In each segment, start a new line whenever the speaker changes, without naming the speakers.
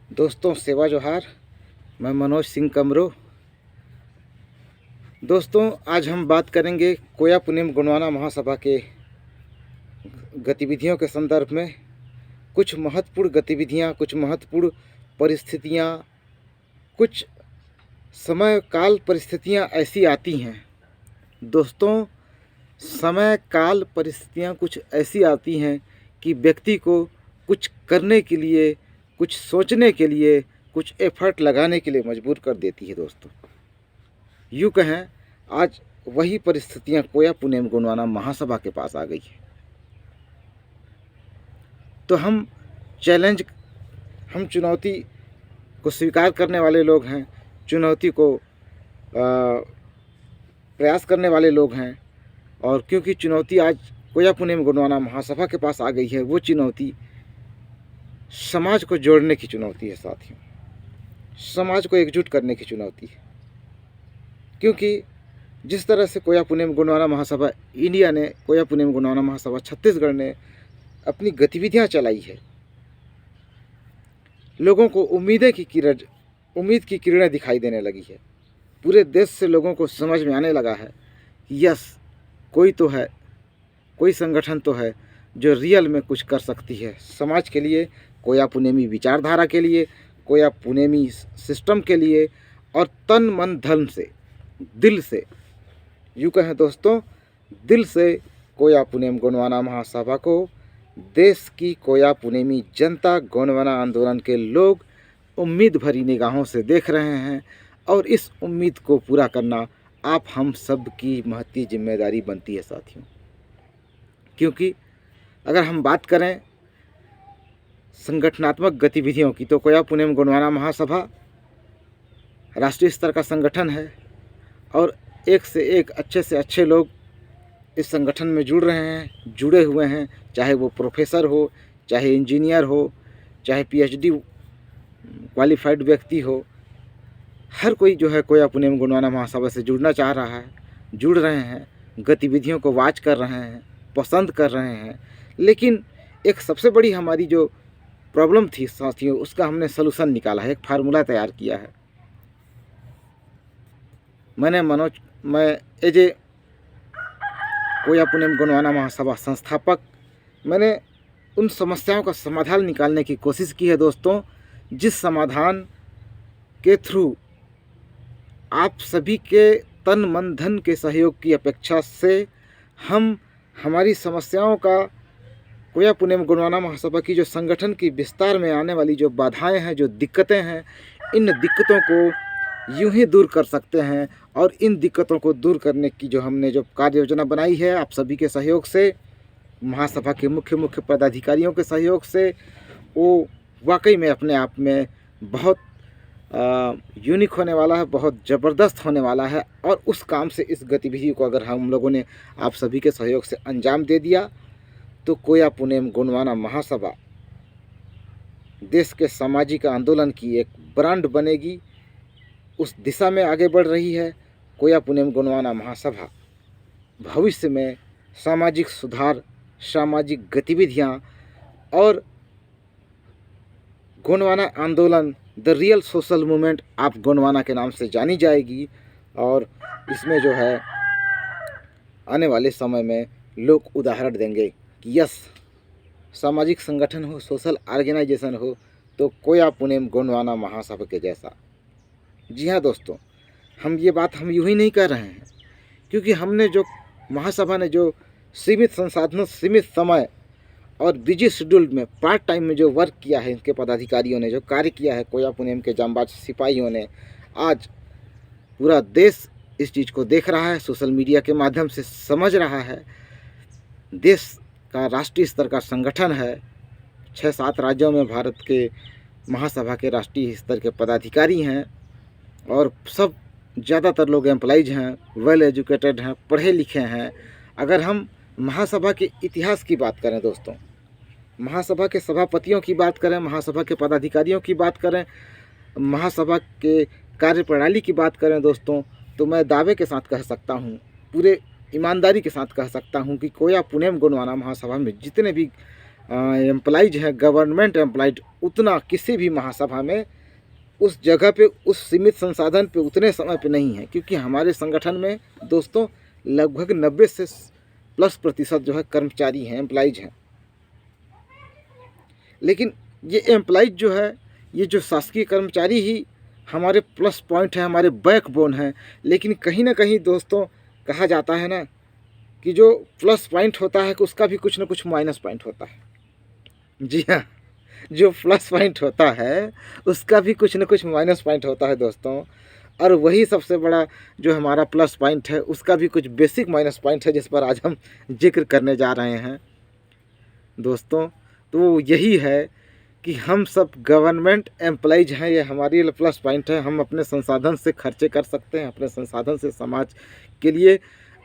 दोस्तों सेवा जोहार। मैं मनोज सिंह कमरो। दोस्तों आज हम बात करेंगे कोया पुनेम गोंडवाना महासभा के गतिविधियों के संदर्भ में। कुछ महत्वपूर्ण गतिविधियां, कुछ महत्वपूर्ण परिस्थितियां, कुछ समय काल परिस्थितियां ऐसी आती हैं दोस्तों, समय काल परिस्थितियां कुछ ऐसी आती हैं कि व्यक्ति को कुछ करने के लिए, कुछ सोचने के लिए, कुछ एफर्ट लगाने के लिए मजबूर कर देती है दोस्तों। यूँ कहें आज वही परिस्थितियां कोया पुनेम गोंडवाना महासभा के पास आ गई है। तो हम चुनौती को स्वीकार करने वाले लोग हैं, चुनौती को प्रयास करने वाले लोग हैं। और क्योंकि चुनौती आज कोया पुनेम गोंडवाना महासभा के पास आ गई है, वो चुनौती समाज को जोड़ने की चुनौती है साथियों, समाज को एकजुट करने की चुनौती है। क्योंकि जिस तरह से कोया पुनेम गोंडवाना महासभा इंडिया ने, कोया पुनेम गोंडवाना महासभा छत्तीसगढ़ ने अपनी गतिविधियां चलाई है, लोगों को उम्मीद की किरणें दिखाई देने लगी है। पूरे देश से लोगों को समझ में आने लगा है कि यस, कोई तो है, कोई संगठन तो है जो रियल में कुछ कर सकती है समाज के लिए, कोया पुनेमी विचारधारा के लिए, कोया पुनेमी सिस्टम के लिए, और तन मन धन से, दिल से, यूँ कहें दोस्तों, दिल से कोया पुनेम गोंडवाना महासभा को देश की कोया पुनेमी जनता, गोंडवाना आंदोलन के लोग उम्मीद भरी निगाहों से देख रहे हैं। और इस उम्मीद को पूरा करना आप हम सब की महती जिम्मेदारी बनती है साथियों। क्योंकि अगर हम बात करें संगठनात्मक गतिविधियों की, तो कोया पुनेम गोंडवाना महासभा राष्ट्रीय स्तर का संगठन है और एक से एक अच्छे से अच्छे लोग इस संगठन में जुड़े हुए हैं। चाहे वो प्रोफेसर हो, चाहे इंजीनियर हो, चाहे पीएचडी क्वालिफाइड व्यक्ति हो, हर कोई जो है कोया पुनेम गोंडवाना महासभा से जुड़ना चाह रहा है, जुड़ रहे हैं, गतिविधियों को वॉच कर रहे हैं, पसंद कर रहे हैं। लेकिन एक सबसे बड़ी हमारी जो प्रॉब्लम थी साथियों, उसका हमने सलूशन निकाला है, एक फार्मूला तैयार किया है। मैं एज ए कोया पुनेम गोंडवाना महासभा संस्थापक, मैंने उन समस्याओं का समाधान निकालने की कोशिश की है दोस्तों, जिस समाधान के थ्रू आप सभी के तन मन धन के सहयोग की अपेक्षा से हम हमारी समस्याओं का, कोया पुनेम गोंडवाना महासभा की जो संगठन की विस्तार में आने वाली जो बाधाएं हैं, जो दिक्कतें हैं, इन दिक्कतों को यूं ही दूर कर सकते हैं। और इन दिक्कतों को दूर करने की जो हमने जो कार्य योजना बनाई है आप सभी के सहयोग से, महासभा के मुख्य पदाधिकारियों के सहयोग से, वो वाकई में अपने आप में बहुत यूनिक होने वाला है, बहुत ज़बरदस्त होने वाला है। और उस काम से, इस गतिविधि को अगर हम लोगों ने आप सभी के सहयोग से अंजाम दे दिया, तो कोया पुनेम गोंडवाना महासभा देश के सामाजिक आंदोलन की एक ब्रांड बनेगी, उस दिशा में आगे बढ़ रही है। कोया पुनेम गोंडवाना महासभा भविष्य में सामाजिक सुधार, सामाजिक गतिविधियां और गोंडवाना आंदोलन, the real social movement of Gondwana के नाम से जानी जाएगी। और इसमें जो है आने वाले समय में लोग उदाहरण देंगे कि यस, सामाजिक संगठन हो, सोशल ऑर्गेनाइजेशन हो, तो कोया पुनेम गोंडवाना महासभा के जैसा। जी हाँ दोस्तों, हम ये बात हम यूँ ही नहीं कर रहे हैं, क्योंकि हमने जो महासभा ने जो सीमित संसाधनों, सीमित समय और बिजी शेड्यूल में पार्ट टाइम में जो वर्क किया है, इनके पदाधिकारियों ने जो कार्य किया है, कोया पुनेम के जांबाज सिपाहियों ने, आज पूरा देश इस चीज़ को देख रहा है, सोशल मीडिया के माध्यम से समझ रहा है। देश का राष्ट्रीय स्तर का संगठन है, 6-7 राज्यों में भारत के महासभा के राष्ट्रीय स्तर के पदाधिकारी हैं और सब ज़्यादातर लोग एम्प्लॉइज हैं, वेल एजुकेटेड हैं, पढ़े लिखे हैं। अगर हम महासभा के इतिहास की बात करें दोस्तों, महासभा के सभापतियों की बात करें, महासभा के पदाधिकारियों की बात करें, महासभा के कार्यप्रणाली की बात करें दोस्तों, तो मैं दावे के साथ कह सकता हूँ, पूरे ईमानदारी के साथ कह सकता हूँ कि कोया पुनेम गोंडवाना महासभा में जितने भी एम्प्लॉइज हैं, गवर्नमेंट एम्प्लॉइज, उतना किसी भी महासभा में उस जगह पे, उस सीमित संसाधन पे, उतने समय पे नहीं है, क्योंकि हमारे संगठन में दोस्तों लगभग 90 से प्लस प्रतिशत जो है कर्मचारी हैं, एम्प्लॉइज हैं। लेकिन ये एम्प्लॉइज जो है, ये जो शासकीय कर्मचारी ही हमारे प्लस पॉइंट है, हमारे बैकबोन हैं। लेकिन कहीं ना कहीं दोस्तों कहा जाता है ना कि जो प्लस पॉइंट होता है उसका भी कुछ ना कुछ माइनस पॉइंट होता है। जी हाँ, जो प्लस पॉइंट होता है उसका भी कुछ न कुछ माइनस पॉइंट होता है दोस्तों। और वही सबसे बड़ा जो हमारा प्लस पॉइंट है उसका भी कुछ बेसिक माइनस पॉइंट है, जिस पर आज हम जिक्र करने जा रहे हैं दोस्तों। तो यही है कि हम सब गवर्नमेंट एम्प्लॉइज हैं, ये हमारी प्लस पॉइंट है। हम अपने संसाधन से खर्चे कर सकते हैं, अपने संसाधन से समाज के लिए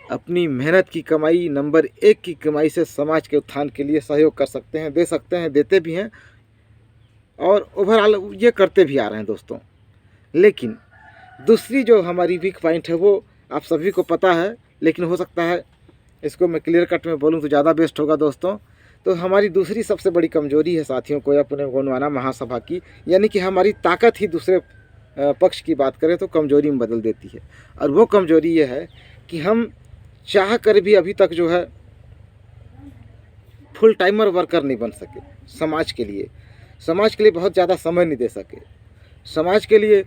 अपनी मेहनत की कमाई, नंबर 1 की कमाई से समाज के उत्थान के लिए सहयोग कर सकते हैं, दे सकते हैं, देते भी हैं और ओवरऑल ये करते भी आ रहे हैं दोस्तों। लेकिन दूसरी जो हमारी वीक पॉइंट है वो आप सभी को पता है, लेकिन हो सकता है इसको मैं क्लियर कट में बोलूँ तो ज़्यादा बेस्ट होगा दोस्तों। तो हमारी दूसरी सबसे बड़ी कमजोरी है साथियों को अपने गोंडवाना महासभा की, यानी कि हमारी ताकत ही दूसरे पक्ष की बात करें तो कमजोरी में बदल देती है। और वो कमजोरी ये है कि हम चाह कर भी अभी तक जो है फुल टाइमर वर्कर नहीं बन सके समाज के लिए। समाज के लिए बहुत ज़्यादा समय नहीं दे सके, समाज के लिए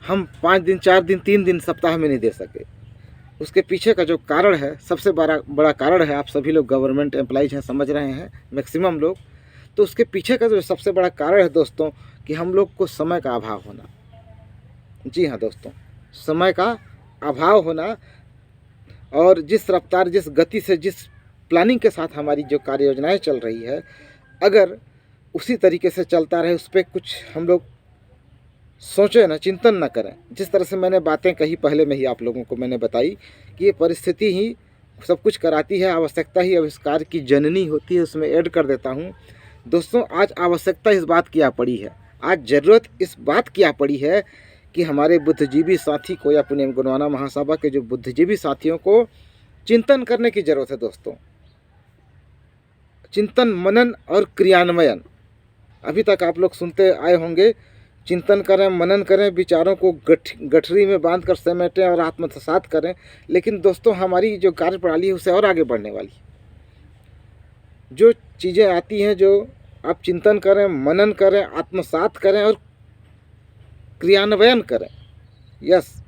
हम 5 दिन, 4 दिन, 3 दिन सप्ताह में नहीं दे सके। उसके पीछे का जो कारण है, सबसे बड़ा कारण है, आप सभी लोग गवर्नमेंट एम्प्लॉइज हैं, समझ रहे हैं मैक्सिमम लोग। तो उसके पीछे का जो सबसे बड़ा कारण है दोस्तों कि हम लोग को समय का अभाव होना। जी हाँ दोस्तों, समय का अभाव होना। और जिस रफ्तार, जिस गति से, जिस प्लानिंग के साथ हमारी जो कार्य योजनाएँ चल रही है, अगर उसी तरीके से चलता रहे, उस पर कुछ हम लोग सोचें ना, चिंतन ना करें। जिस तरह से मैंने बातें कही पहले में ही आप लोगों को मैंने बताई कि ये परिस्थिति ही सब कुछ कराती है, आवश्यकता ही आविष्कार की जननी होती है, उसमें ऐड कर देता हूँ दोस्तों। आज आवश्यकता इस बात की आ पड़ी है, आज ज़रूरत इस बात की आ पड़ी है कि हमारे बुद्धिजीवी साथी को या पुणे गोंडवाना महासभा के जो बुद्धिजीवी साथियों को चिंतन करने की ज़रूरत है दोस्तों। चिंतन, मनन और क्रियान्वयन। अभी तक आप लोग सुनते आए होंगे, चिंतन करें, मनन करें, विचारों को गठरी में बांध कर समेटें और आत्मसात करें। लेकिन दोस्तों हमारी जो कार्यप्रणाली है उसे और आगे बढ़ने वाली, जो चीज़ें आती हैं, जो आप चिंतन करें, मनन करें, आत्मसात करें और क्रियान्वयन करें। Yes,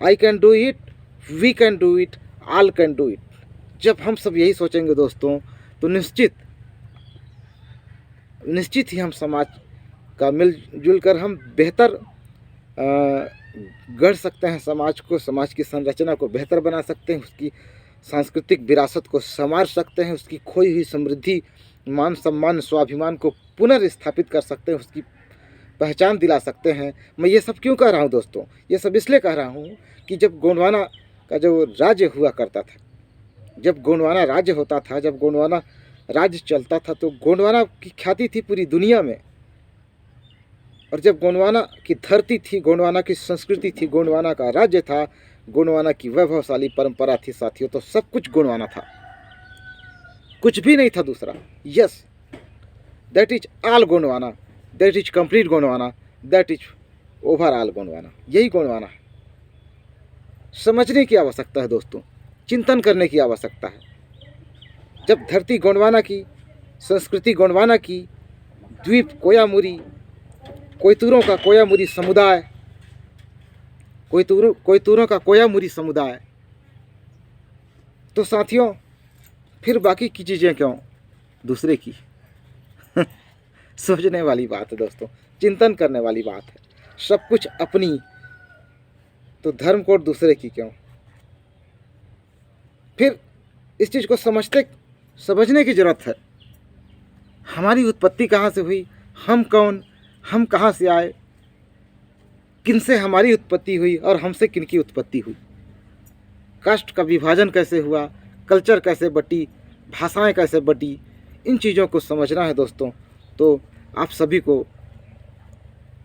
I can do it, we can do it, all can do it. जब हम सब यही सोचेंगे दोस्तों तो निश्चित ही हम समाज का मिलजुल कर हम बेहतर गढ़ सकते हैं समाज को, समाज की संरचना को बेहतर बना सकते हैं, उसकी सांस्कृतिक विरासत को संवार सकते हैं, उसकी खोई हुई समृद्धि, मान सम्मान, स्वाभिमान को पुनर्स्थापित कर सकते हैं, उसकी पहचान दिला सकते हैं। मैं ये सब क्यों कह रहा हूँ दोस्तों? ये सब इसलिए कह रहा हूँ कि जब गोंडवाना का जो राज्य हुआ करता था, जब गोंडवाना राज्य होता था, जब गोंडवाना राज्य चलता था, तो गोंडवाना की ख्याति थी पूरी दुनिया में। और जब गोंडवाना की धरती थी, गोंडवाना की संस्कृति थी, गोंडवाना का राज्य था, गोंडवाना की वैभवशाली परंपरा थी साथियों, तो सब कुछ गोंडवाना था, कुछ भी नहीं था दूसरा। Yes, that is all Gondwana, that is complete Gondwana, that is overall Gondwana. यही गोंडवाना है। समझने की आवश्यकता है दोस्तों, चिंतन करने की आवश्यकता है। जब धरती गोंडवाना की, संस्कृति गोंडवाना की, द्वीप कोयामुरी, कोयतूरों का कोयामुरी समुदाय, कोयतूरों का कोयामुरी समुदाय, तो साथियों फिर बाकी की चीज़ें क्यों दूसरे की? सोचने वाली बात है दोस्तों, चिंतन करने वाली बात है। सब कुछ अपनी, तो धर्म कोड दूसरे की क्यों? फिर इस चीज़ को समझने की ज़रूरत है। हमारी उत्पत्ति कहाँ से हुई, हम कौन, हम कहाँ से आए, किनसे हमारी उत्पत्ति हुई और हमसे किनकी उत्पत्ति हुई, कास्ट का विभाजन कैसे हुआ, कल्चर कैसे बटी, भाषाएं कैसे बटी, इन चीज़ों को समझना है दोस्तों। तो आप सभी को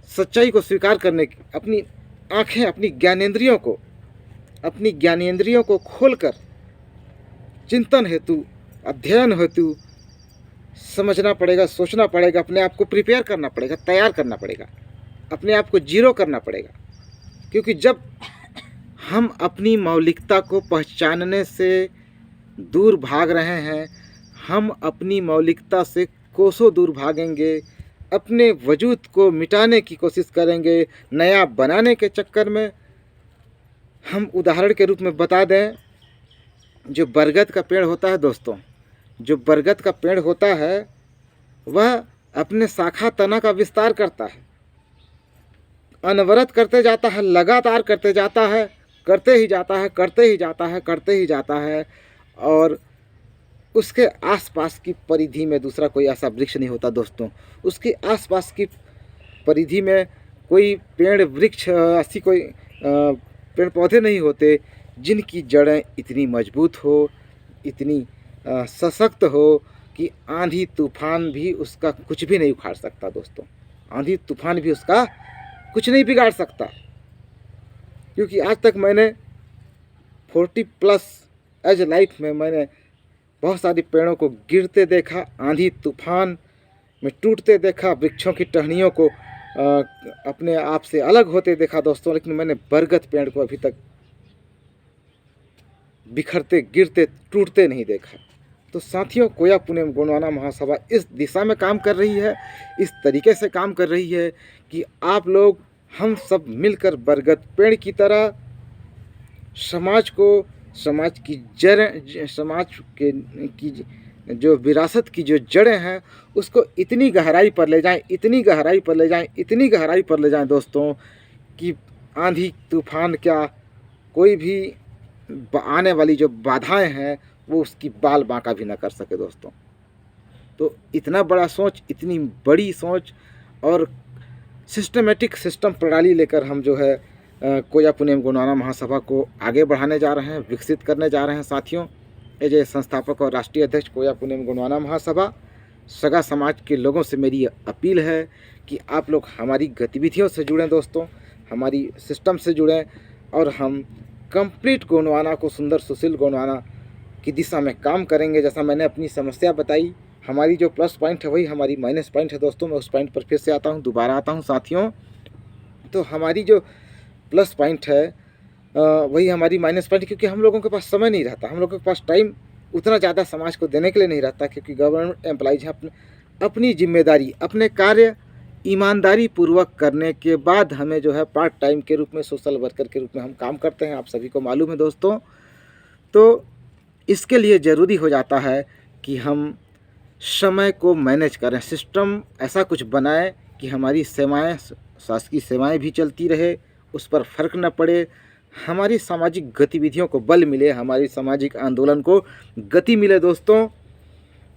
सच्चाई को स्वीकार करने की, अपनी आँखें, अपनी ज्ञानेंद्रियों को खोलकर चिंतन हेतु, अध्ययन हेतु समझना पड़ेगा, सोचना पड़ेगा, अपने आप को प्रिपेयर करना पड़ेगा, तैयार करना पड़ेगा, अपने आप को जीरो करना पड़ेगा। क्योंकि जब हम अपनी मौलिकता को पहचानने से दूर भाग रहे हैं, हम अपनी मौलिकता से कोसों दूर भागेंगे, अपने वजूद को मिटाने की कोशिश करेंगे, नया बनाने के चक्कर में। हम उदाहरण के रूप में बता दें, जो बरगद का पेड़ होता है दोस्तों, जो बरगद का पेड़ होता है वह अपने शाखा तना का विस्तार करता है, अनवरत करते जाता है, लगातार करते जाता है, करते ही जाता है, करते ही जाता है, करते ही जाता है। और उसके आसपास की परिधि में दूसरा कोई ऐसा वृक्ष नहीं होता दोस्तों। उसके आसपास की परिधि में कोई पेड़ वृक्ष ऐसी कोई पेड़ पौधे नहीं होते जिनकी जड़ें इतनी मजबूत हो, इतनी सशक्त हो कि आंधी तूफान भी उसका कुछ भी नहीं उखाड़ सकता दोस्तों। आंधी तूफान भी उसका कुछ नहीं बिगाड़ सकता। क्योंकि आज तक मैंने 40+ एज लाइफ में मैंने बहुत सारे पेड़ों को गिरते देखा, आंधी तूफान में टूटते देखा, वृक्षों की टहनियों को अपने आप से अलग होते देखा दोस्तों। लेकिन मैंने बरगद पेड़ को अभी तक बिखरते, गिरते, टूटते नहीं देखा। तो साथियों, कोया पुनेम गोंडवाना महासभा इस दिशा में काम कर रही है, इस तरीके से काम कर रही है कि आप लोग, हम सब मिलकर बरगद पेड़ की तरह समाज को, समाज की जड़ें, समाज के की जो विरासत की जो जड़ें हैं उसको इतनी गहराई पर ले जाएं, इतनी गहराई पर ले जाएं, इतनी गहराई पर ले जाएं दोस्तों कि आंधी तूफान क्या, कोई भी आने वाली जो बाधाएं हैं वो उसकी बाल बांका भी ना कर सके दोस्तों। तो इतना बड़ा सोच, इतनी बड़ी सोच और सिस्टमेटिक सिस्टम प्रणाली लेकर हम जो है कोया पुनेम गोंडवाना महासभा को आगे बढ़ाने जा रहे हैं, विकसित करने जा रहे हैं साथियों। एज ए संस्थापक और राष्ट्रीय अध्यक्ष कोया पुनेम गोंडवाना महासभा, सगा समाज के लोगों से मेरी अपील है कि आप लोग हमारी गतिविधियों से जुड़ें दोस्तों, हमारी सिस्टम से जुड़ें और हम कंप्लीट गोंडवाना को सुंदर सुशील गोंडवाना की दिशा में काम करेंगे। जैसा मैंने अपनी समस्या बताई, हमारी जो प्लस पॉइंट है वही हमारी माइनस पॉइंट है दोस्तों। मैं उस पॉइंट पर फिर से आता हूँ, दोबारा आता हूँ साथियों। तो हमारी जो प्लस पॉइंट है वही हमारी माइनस पॉइंट, क्योंकि हम लोगों के पास समय नहीं रहता, हम लोगों के पास टाइम उतना ज़्यादा समाज को देने के लिए नहीं रहता। क्योंकि गवर्नमेंट एम्प्लॉइज हैं, अपनी जिम्मेदारी, अपने कार्य ईमानदारी पूर्वक करने के बाद हमें जो है पार्ट टाइम के रूप में, सोशल वर्कर के रूप में हम काम करते हैं, आप सभी को मालूम है दोस्तों। तो इसके लिए ज़रूरी हो जाता है कि हम समय को मैनेज करें, सिस्टम ऐसा कुछ बनाएं कि हमारी सेवाएं, शासकीय सेवाएं भी चलती रहे, उस पर फर्क न पड़े, हमारी सामाजिक गतिविधियों को बल मिले, हमारी सामाजिक आंदोलन को गति मिले दोस्तों।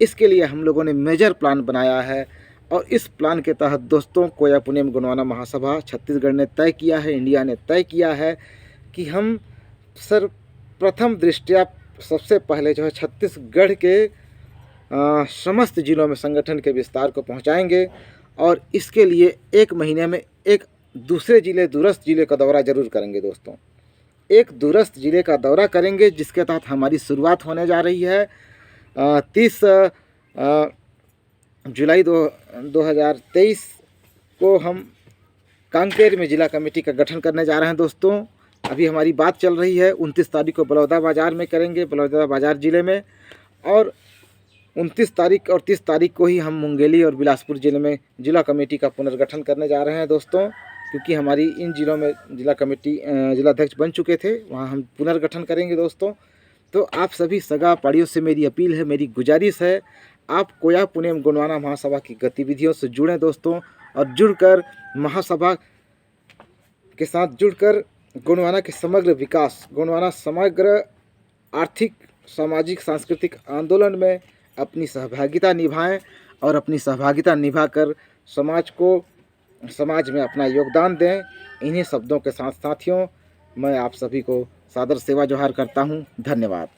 इसके लिए हम लोगों ने मेजर प्लान बनाया है और इस प्लान के तहत दोस्तों कोया पुनेम गोंडवाना महासभा छत्तीसगढ़ ने तय किया है, इंडिया ने तय किया है कि हम प्रथम दृष्टया सबसे पहले जो है छत्तीसगढ़ के समस्त जिलों में संगठन के विस्तार को पहुंचाएंगे। और इसके लिए 1 महीने में एक दूसरे जिले, दूरस्थ जिले का दौरा जरूर करेंगे दोस्तों। एक दूरस्थ जिले का दौरा करेंगे जिसके तहत हमारी शुरुआत होने जा रही है 30 जुलाई 2023 को हम कांकेर में जिला कमेटी का गठन करने जा रहे हैं दोस्तों। अभी हमारी बात चल रही है, 29 तारीख को बलौदाबाजार में करेंगे, बलौदाबाजार ज़िले में। और 29 तारीख और 30 तारीख को ही हम मुंगेली और बिलासपुर ज़िले में जिला कमेटी का पुनर्गठन करने जा रहे हैं दोस्तों। क्योंकि हमारी इन जिलों में जिला कमेटी, जिलाध्यक्ष बन चुके थे, वहाँ हम पुनर्गठन करेंगे दोस्तों। तो आप सभी सगा पाड़ियों से मेरी अपील है, मेरी गुजारिश है, आप कोया पुनेम गोंडवाना महासभा की गतिविधियों से जुड़ें दोस्तों। और जुड़कर महासभा के साथ जुड़कर गोंडवाना के समग्र विकास, गोंडवाना समग्र आर्थिक, सामाजिक, सांस्कृतिक आंदोलन में अपनी सहभागिता निभाएं और अपनी सहभागिता निभाकर समाज में अपना योगदान दें। इन्हीं शब्दों के साथ साथियों, मैं आप सभी को सादर सेवा जोहार करता हूं। धन्यवाद।